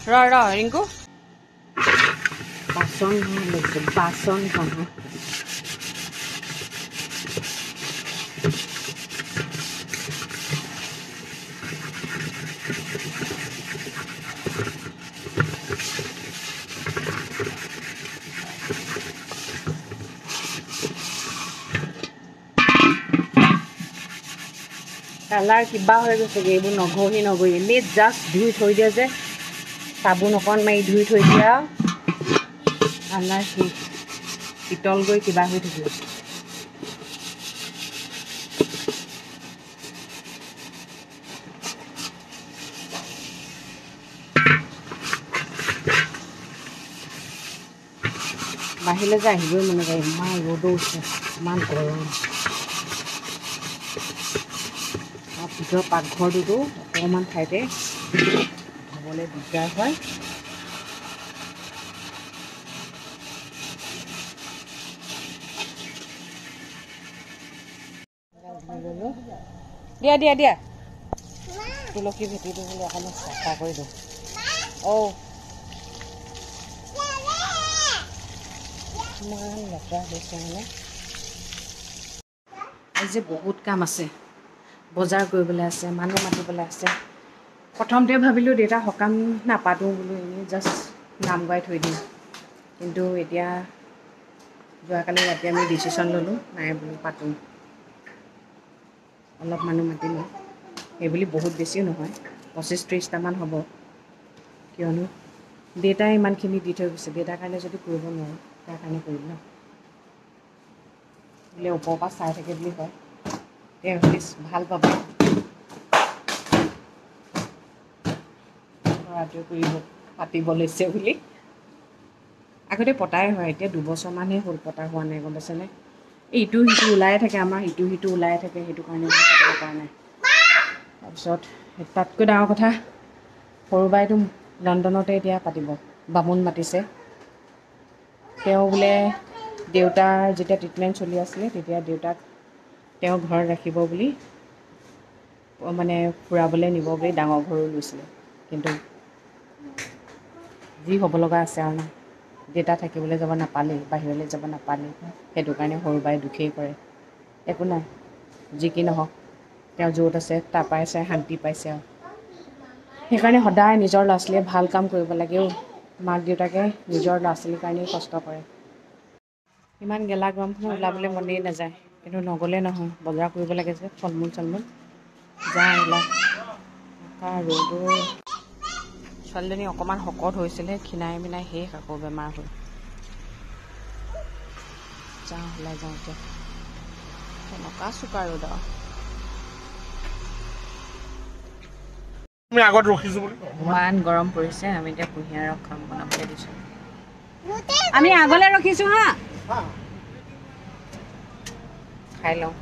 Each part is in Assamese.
ৰ ৰিংকু বাচন বাচন কালাৰ কিবা হৈ গৈছেগৈ এইবোৰ নঘঁহি এনেই জাষ্ট ধুই থৈ দিয়ে যে চাবোন অকণ মাৰি ধুই থৈ দিয়া কালাৰ পিতল গৈ কিবা হৈ থাকিব বাহিৰলৈ যে আহিবই মনে যায় ইমান ৰ'দো উঠে ইমান গৰম ভিতৰৰ পাকঘৰটোতো অকণমান ঠাইতে ধুবলৈ দিগদাৰ হয় দিয়া তুলসী ভেটিটো বোলে অকণমান চাফা কৰি দিওঁ ইমান লেতেৰা হৈছে মানে আজি বহুত কাম আছে বজাৰ কৰিবলৈ আছে মানুহ মাতিবলৈ আছে প্ৰথমতে ভাবিলোঁ দেউতা সকাম নাপাতোঁ বোলো এনেই জাষ্ট নাম গাই থৈ দিম কিন্তু এতিয়া যোৱাকালি ৰাতি আমি ডিচিশ্যন ল'লোঁ নাই বোলো পাতোঁ অলপ মানুহ মাতিলোঁ সেইবুলি বহুত বেছিও নহয় 25-30টামান হ'ব কিয়নো দেউতাই ইমানখিনি দি থৈ গৈছে দেউতাৰ কাৰণে যদি কৰিব নোৱাৰোঁ তাৰ কাৰণে কৰিম ন বোলে ওপৰৰ পৰা চাই থাকে বুলি কয় তেওঁ ভাল পাব ল'ৰাটোৱে কৰিব পাতিব লৈছে বুলি আগতে পতাই হয় এতিয়া 2 বছৰমানহে হ'ল পতা হোৱা নাই গম পাইছেনে ইটো সিটো ওলাই থাকে আমাৰ ইটো ওলাই থাকে সেইটো কাৰণে পাতিব পৰা নাই তাৰপিছত তাতকৈ ডাঙৰ কথা সৰু বাইটো লণ্ডনতে এতিয়া পাতিব বামুণ মাতিছে তেওঁ বোলে দেউতাৰ যেতিয়া ট্ৰিটমেণ্ট চলি আছিলে তেতিয়া দেউতাক তেওঁ ঘৰত ৰাখিব বুলি মানে ফুৰাবলৈ নিব বুলি ডাঙৰ ঘৰো লৈছিলে কিন্তু যি হ'ব লগা আছে আৰু না দেউতা থাকিবলৈ যাব নাপালেই বাহিৰলৈ যাব নাপালেই সেইটো কাৰণে সৰু বাই দুখেই কৰে একো নাই যি কি নহওক তেওঁ য'ত আছে তাৰ পাইছে শান্তি পাইছে আৰু সেইকাৰণে সদায় নিজৰ ল'ৰা ছোৱালীয়ে ভাল কাম কৰিব লাগেও মাক দেউতাকে নিজৰ ল'ৰা ছোৱালীৰ কাৰণেই কষ্ট কৰে ইমান গেলা গৰমখনত ওলাবলৈ মনেই নাযায় কিন্তু নগ'লে নহয় বজাৰ কৰিব লাগে যে ফল মূল চলমূল যা ওলা ৰ'দৰ ছোৱালীজনী অকণমান শকত হৈছিলে ক্ষীণাই মিনাই শেষ আকৌ বেমাৰ হ'ল ওলাই যাওঁ এতিয়া তেনেকুৱা চোকা ৰ'দ আৰু ইমান গৰম পৰিছে আমি এতিয়া কুঁহিয়াৰ ৰস খাম বনাবলৈ দিছোঁ আমি আগলৈ ৰখিছোঁ হা খাই লওঁ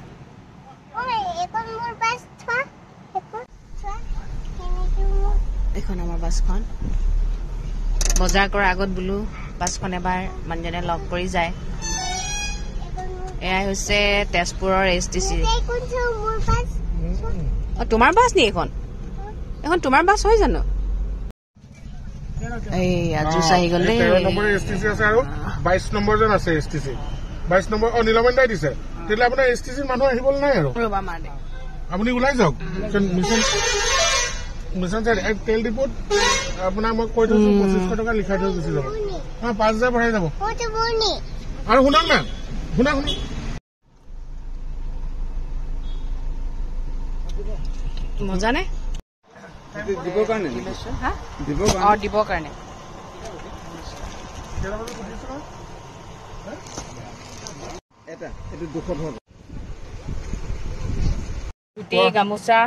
এইখন আমাৰ বাছখন বজাৰ কৰাৰ আগত বোলো বাছখন এবাৰ মানুহজনে লগ কৰি যায় এয়াই হৈছে তেজপুৰৰ STC তোমাৰ বাছ নি এইখন তোমাৰ বাছ হয় জানো এই জুচ আহি গ'ল দেই 13 নম্বৰ STC আছে আৰু 22 নম্বৰ জন আছে STC 22 নম্বৰ নীলমণি দাই দিছে তেতিয়া আপোনাৰ STC মানুহ আহিবলৈ নাই আৰু ৰবা মা দে আপুনি ওলাই যাওক মিছন তেল ডিপোত আপোনাৰ মই কৈ থৈছো 2500 টকা লিখাই থৈ গুচি যাব 5000 ভৰাই যাব আৰু শুনক না শুনক মজা নে দিবৰ কাৰণে দিবৰ কাৰণে এটা এটো 200 হ'ব গুটি গামোচা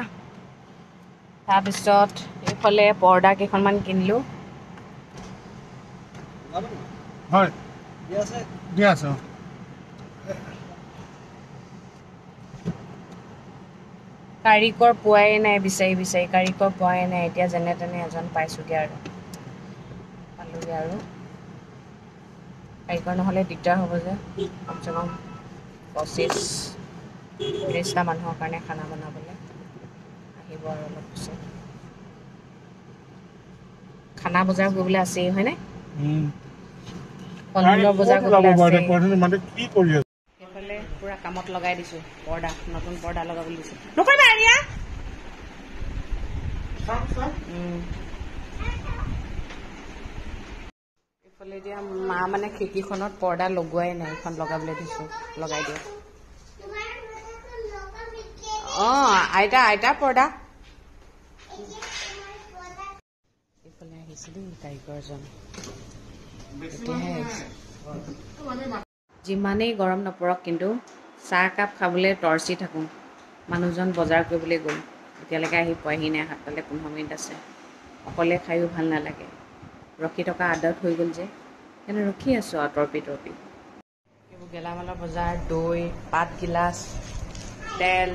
তাৰপিছত এইফালে পৰ্দা কেইখনমান কিনিলোঁ হয় দিয়া আছে কাৰিকৰ পোৱাই নাই বিচাৰি কাৰিকৰ পোৱাই নাই এতিয়া যেনে তেনে এজন পাইছোঁগৈ আৰু পালোঁগৈ আৰু কাৰিকৰ নহ'লে দিগদাৰ হ'ব যে কমচে কম 25-30টা মানুহৰ কাৰণে খানা বনাবলৈ আহিব আৰু অলপ পিছত খানা বজাৰ কৰিবলৈ আছেই হয়নে ফল-মূলৰ বজাৰ কৰিবলৈ আছে সেইফালে পুৰা কামত লগাই দিছোঁ পৰ্দা নতুন পৰ্দা লগাবলৈ দিছোঁ নকৰিবা এৰিয়া এইফালে এতিয়া মা মানে খিৰিকীখনত পৰ্দা লগোৱাই নাই এখন লগাবলৈ দিছোঁ লগাই দিয়ক আইতা পৰ্দা এইফালে আহিছে দেই কাৰিকৰজন এতিয়াহে আহিছে যিমানেই গৰম নপৰক কিন্তু চাহ একাপ খাবলৈ তৰচি থাকোঁ মানুহজন বজাৰ কৰিবলৈ গ'ল এতিয়ালৈকে আহি পোৱাহি নাই হাতপালে 15 মিনিট আছে অকলে খায়ো ভাল নালাগে ৰখি থকা আদত হৈ গ'ল যে সেইকাৰণে ৰখি আছোঁ আৰু তৰপি এইবোৰ গেলামালৰ বজাৰ দৈ পাত গিলাচ তেল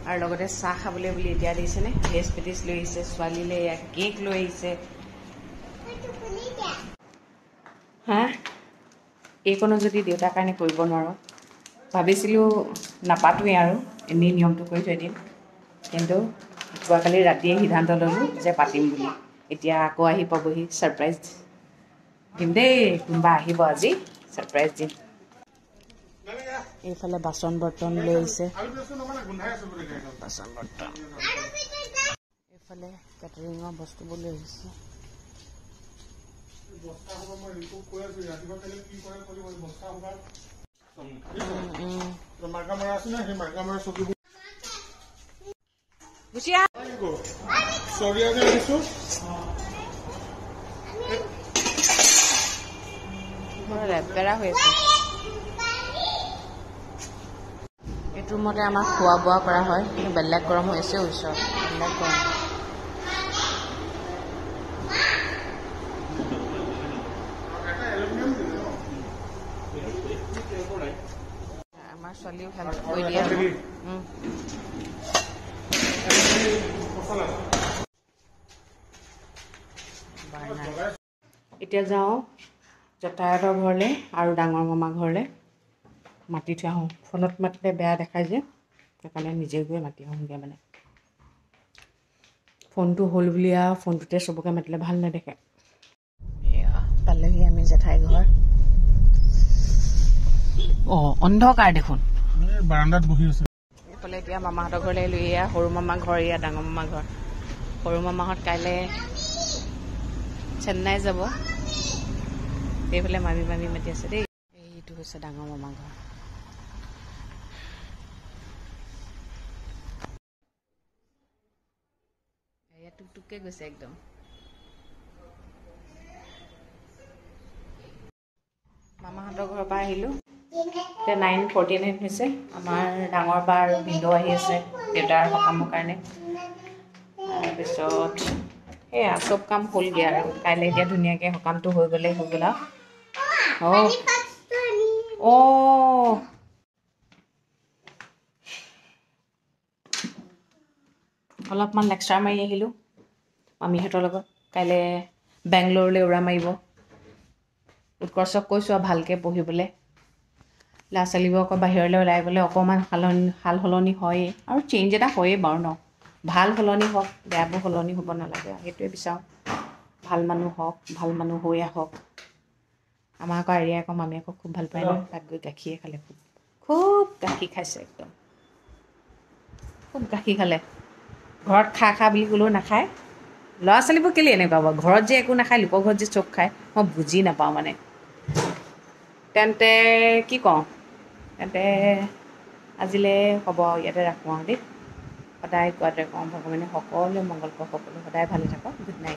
আৰু লগতে চাহ খাবলৈ বুলি এতিয়া দিছেনে ভেজ পেটিছ লৈ আহিছে ছোৱালীলৈ এয়া কেক লৈ আহিছে হা এইকণো যদি দেউতাৰ কাৰণে কৰিব নোৱাৰোঁ ভাবিছিলোঁ নাপাতোৱেই আৰু এনেই নিয়মটো কৰি থৈ দিম কিন্তু যোৱাকালি ৰাতিয়ে সিদ্ধান্ত ল'লোঁ যে পাতিম বুলি এতিয়া আকৌ আহি পাবহি ছাৰপ্ৰাইজ দিম দেই কোনোবা আহিব আজি ছাৰপ্ৰাইজ দিম এইফালে বাচন বৰ্তন লৈ আহিছে বাচন বৰ্তন এইফালে কেটাৰিঙৰ বস্তুবোৰ লৈ আহিছে লেপেৰা হৈ আছে এইটো ৰুমতে আমাৰ খোৱা বোৱা কৰা হয় কিন্তু বেলেগ গৰম হৈ আছে ওচৰত বেলেগ গৰম আমাৰ ছোৱালীও হেল্প কৰি দিয়ে এতিয়া যাওঁ জতায়তৰ ঘৰলৈ আৰু ডাঙৰ মামা ঘৰলৈ মাতি থৈ আহোঁ ফোনত মাতিলে বেয়া দেখায় যে সেইকাৰণে নিজে গৈ মাতি আহোঁগৈ মানে ফোনটো হ'ল বুলি আৰু ফোনটোতে চবকে মাতিলে ভাল নেদেখে এয়া পালেহি আমি জেঠাই ঘৰ অন্ধকাৰ দেখোন বাৰান্দাত বহি আছে এইফালে এতিয়া মামাহঁতৰ ঘৰলৈ আহিলোঁ এয়া সৰু মামা ঘৰ এয়া ডাঙৰ মামা ঘৰ সৰু মামাহঁত কাইলৈ চেন্নাই যাব এইফালে মামী মাতি আছে দেই এইটো হৈছে ডাঙৰ মামা ঘৰ এয়া টুকটুককৈ গৈছে একদম মামাহঁতৰ ঘৰৰ পৰা আহিলোঁ এতিয়া 9:49 হৈছে আমাৰ ডাঙৰ বা আৰু ভিনদেউ আহি আছে দেউতাৰ সকামৰ কাৰণে তাৰপিছত সেয়া চব কাম হ'লগৈ আৰু কাইলৈ এতিয়া ধুনীয়াকৈ সকামটো হৈ গ'লেই হৈ গ'ল আৰু অলপমান লেকচাৰ মাৰি আহিলোঁ মামীহঁতৰ লগত কাইলৈ বেংগলোৰলৈ উৰা মাৰিব উৎকৰ্ষক কৈছোঁ আৰু ভালকৈ পঢ়িবলৈ ল'ৰা ছোৱালীবোৰ আকৌ বাহিৰলৈ ওলাই গ'লে অকণমান সাল সলনি হয়েই আৰু চেঞ্জ এটা হয়েই বাৰু ন ভাল সলনি হওক বেয়াবোৰ সলনি হ'ব নালাগে সেইটোৱে বিচাৰোঁ ভাল মানুহ হওক ভাল মানুহ হৈ আহক আমাৰ আকৌ আৰিয়াই আকৌ মামী আকৌ খুব ভাল পায় ন তাত গৈ গাখীৰে খালে খুব গাখীৰ খাইছে একদম খুব গাখীৰ খালে ঘৰত খা বুলি ক'লেও নাখায় ল'ৰা ছোৱালীবোৰ কেলৈ এনেকুৱা বাৰু ঘৰত যে একো নাখায় লোকৰ ঘৰত যে চব খায় মই বুজি নাপাওঁ মানে তেন্তে কি কওঁ তেন্তে আজিলৈ হ'ব ইয়াতে ৰাখোঁ আৰু দেই সদায় কোৱাটোৱে কওঁ ভগৱানে সকলোৱে মংগল কৰক সকলো সদায় ভালে থাকক গুড নাইট